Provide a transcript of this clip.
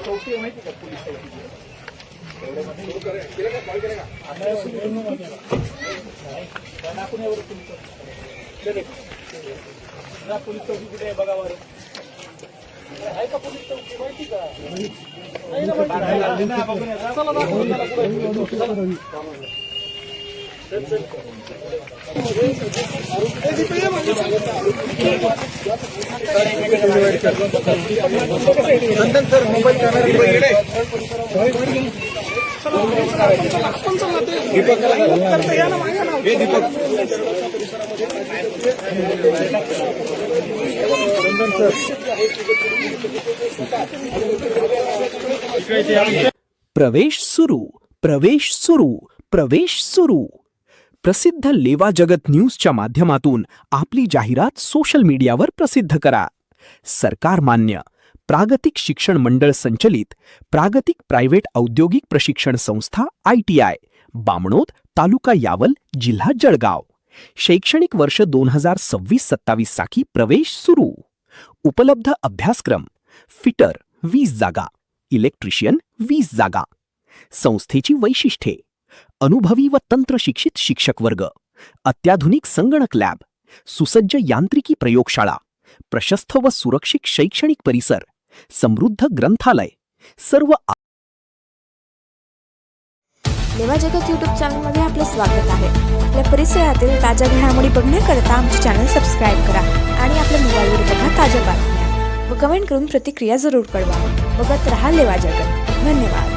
चौकी आहे माहिती का पोलीस चौकी पोलीस चौकी कुठे आहे बघा बरं आहे का पोलीस चौकी माहिती का नंदन सर मोबाईल प्रवेश सुरू, प्रवेश सुरू, प्रवेश सुरू. प्रसिद्ध लेवा जगत न्यूजच्या माध्यमातून आपली जाहिरात सोशल मीडियावर प्रसिद्ध करा. सरकार मान्य प्रागतिक शिक्षण मंडळ संचलित प्रागतिक प्रायव्हेट औद्योगिक प्रशिक्षण संस्था ITI, बामणोद, तालुका यावल, जिल्हा जळगाव. शैक्षणिक वर्ष 2026-27 साठी प्रवेश सुरू. उपलब्ध अभ्यासक्रम: फिटर 20 जागा, इलेक्ट्रिशियन 20 जागा. संस्थेची वैशिष्ट्ये: अनुभवी व तंत्रशिक्षित शिक्षक वर्ग, अत्याधुनिक संगणक लॅब, सुसज्ज यांत्रिकी प्रयोगशाळा, प्रशस्त व सुरक्षित शैक्षणिक परिसर, समृद्ध ग्रंथालय. सर्व लेवा जगत यूट्यूब चॅनलमध्ये आपलं स्वागत आहे. आपल्या परिसरातील ताज्या घडामोडी बघण्याकरता आमचे चॅनल सबस्क्राईब करा आणि आपल्या मोबाईलवर बघा ताज्या बातम्या व कमेंट करून प्रतिक्रिया जरूर कळवा. बघत रहा लेवा जगत. धन्यवाद.